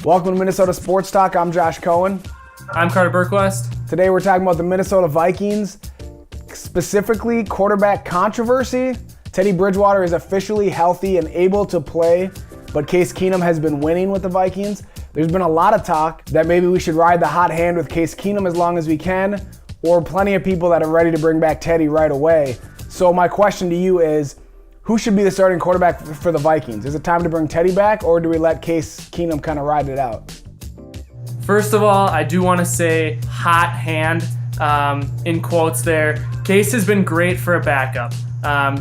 Welcome to Minnesota Sports Talk. I'm Josh Coan. I'm Carter Berquist. Today we're talking about the Minnesota Vikings, specifically quarterback controversy. Teddy Bridgewater is officially healthy and able to play, but Case Keenum has been winning with the Vikings. There's been a lot of talk that maybe we should ride the hot hand with Case Keenum as long as we can, or plenty of people that are ready to bring back Teddy right away. So my question to you is, who should be the starting quarterback for the Vikings? Is it time to bring Teddy back, or do we let Case Keenum kind of ride it out? First of all, I do want to say hot hand in quotes there. Case has been great for a backup.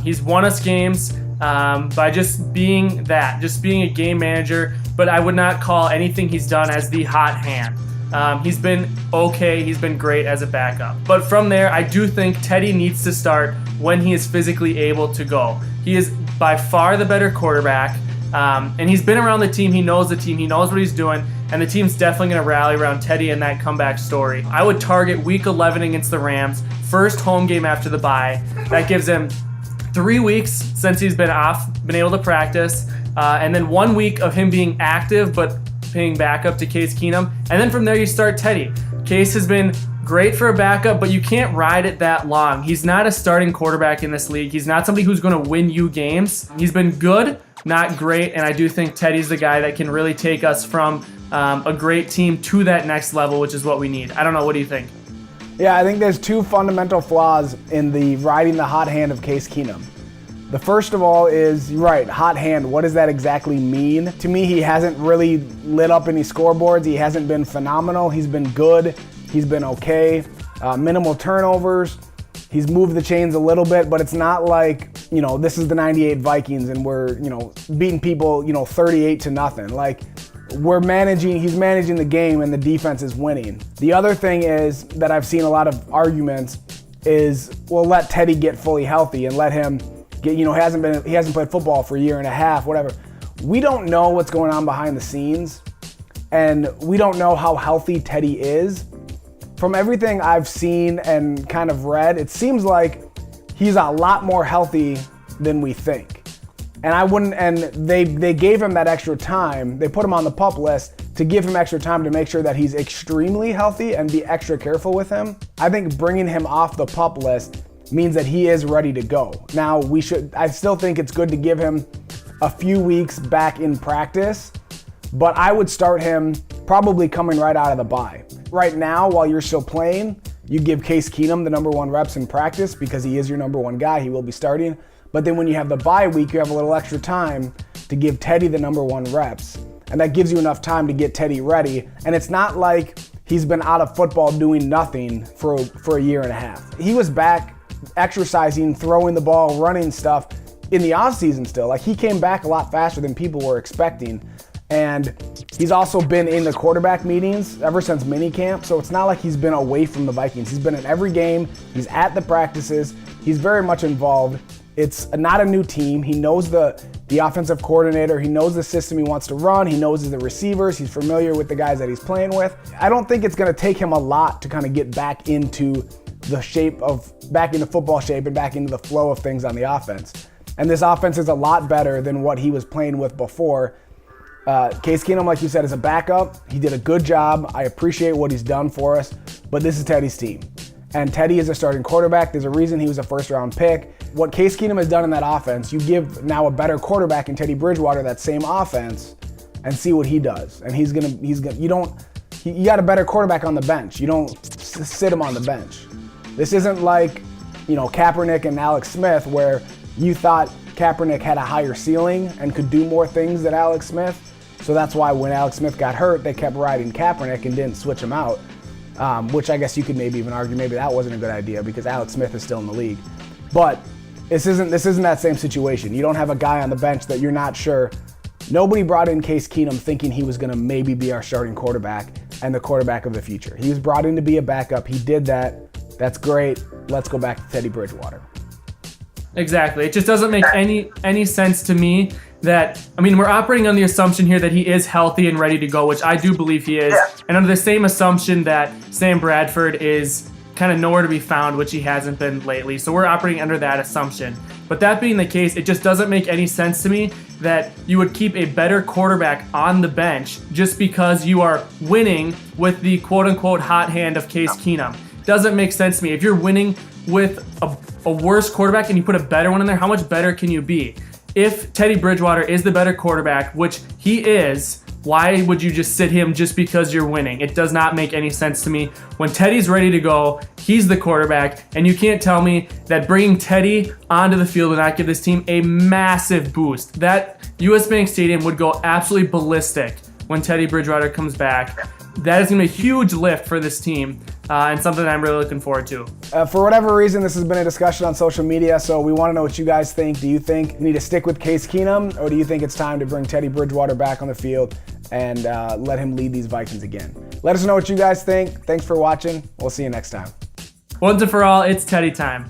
He's won us games by just being a game manager, but I would not call anything he's done as the hot hand. He's been okay, he's been great as a backup. But from there, I do think Teddy needs to start when he is physically able to go. He is by far the better quarterback, and he's been around the team, he knows the team, he knows what he's doing, and the team's definitely going to rally around Teddy in that comeback story. I would target Week 11 against the Rams, first home game after the bye. That gives him 3 weeks since he's been able to practice, and then 1 week of him being active but paying backup to Case Keenum, and then from there you start Teddy. Case has been great for a backup, but you can't ride it that long. He's not a starting quarterback in this league. He's not somebody who's going to win you games. He's been good, not great, and I do think Teddy's the guy that can really take us from a great team to that next level, which is what we need. I don't know, what do you think? Yeah, I think there's two fundamental flaws in the riding the hot hand of Case Keenum. The first of all is, you're right, hot hand, what does that exactly mean? To me, he hasn't really lit up any scoreboards. He hasn't been phenomenal. He's been good. He's been okay. Minimal turnovers. He's moved the chains a little bit, but it's not like, this is the 98 Vikings and we're, beating people, 38-0. Like, he's managing the game and the defense is winning. The other thing is that I've seen a lot of arguments is, well, let Teddy get fully healthy and let him get, he hasn't played football for a year and a half, whatever. We don't know what's going on behind the scenes, and we don't know how healthy Teddy is. From everything I've seen and kind of read, it seems like he's a lot more healthy than we think. And they gave him that extra time. They put him on the PUP list to give him extra time to make sure that he's extremely healthy and be extra careful with him. I think bringing him off the PUP list means that he is ready to go. Now, I still think it's good to give him a few weeks back in practice, but I would start him probably coming right out of the bye. Right now, while you're still playing, you give Case Keenum the number one reps in practice because he is your number one guy. He will be starting. But then when you have the bye week, you have a little extra time to give Teddy the number one reps. And that gives you enough time to get Teddy ready. And it's not like he's been out of football doing nothing for a year and a half. He was back exercising, throwing the ball, running stuff in the offseason still. Like, he came back a lot faster than people were expecting. And he's also been in the quarterback meetings ever since minicamp, so it's not like he's been away from the Vikings. He's been in every game. He's at the practices. He's very much involved. It's not a new team. He knows the offensive coordinator. He knows the system he wants to run. He knows the receivers. He's familiar with the guys that he's playing with. I don't think it's going to take him a lot to kind of get back into football shape and back into the flow of things on the offense. And this offense is a lot better than what he was playing with before. Case Keenum, like you said, is a backup. He did a good job. I appreciate what he's done for us, but this is Teddy's team. And Teddy is a starting quarterback. There's a reason he was a first-round pick. What Case Keenum has done in that offense, you give now a better quarterback in Teddy Bridgewater that same offense and see what he does. And you got a better quarterback on the bench. You don't sit him on the bench. This isn't like, Kaepernick and Alex Smith, where you thought Kaepernick had a higher ceiling and could do more things than Alex Smith. So that's why when Alex Smith got hurt, they kept riding Kaepernick and didn't switch him out, which I guess you could maybe even argue maybe that wasn't a good idea because Alex Smith is still in the league. But this isn't that same situation. You don't have a guy on the bench that you're not sure. Nobody brought in Case Keenum thinking he was going to maybe be our starting quarterback and the quarterback of the future. He was brought in to be a backup. He did that. That's great. Let's go back to Teddy Bridgewater. Exactly. It just doesn't make any sense to me we're operating on the assumption here that he is healthy and ready to go, which I do believe he is. Yeah. And under the same assumption that Sam Bradford is kind of nowhere to be found, which he hasn't been lately. So we're operating under that assumption. But that being the case, it just doesn't make any sense to me that you would keep a better quarterback on the bench just because you are winning with the quote-unquote hot hand of Case Keenum. Doesn't make sense to me. If you're winning with a worse quarterback and you put a better one in there, how much better can you be? If Teddy Bridgewater is the better quarterback, which he is, why would you just sit him just because you're winning? It does not make any sense to me. When Teddy's ready to go, he's the quarterback, and you can't tell me that bringing Teddy onto the field would not give this team a massive boost. That US Bank Stadium would go absolutely ballistic when Teddy Bridgewater comes back. That is going to be a huge lift for this team, and something I'm really looking forward to. For whatever reason, this has been a discussion on social media, so we want to know what you guys think. Do you think you need to stick with Case Keenum, or do you think it's time to bring Teddy Bridgewater back on the field and let him lead these Vikings again? Let us know what you guys think. Thanks for watching. We'll see you next time. Once and for all, it's Teddy time.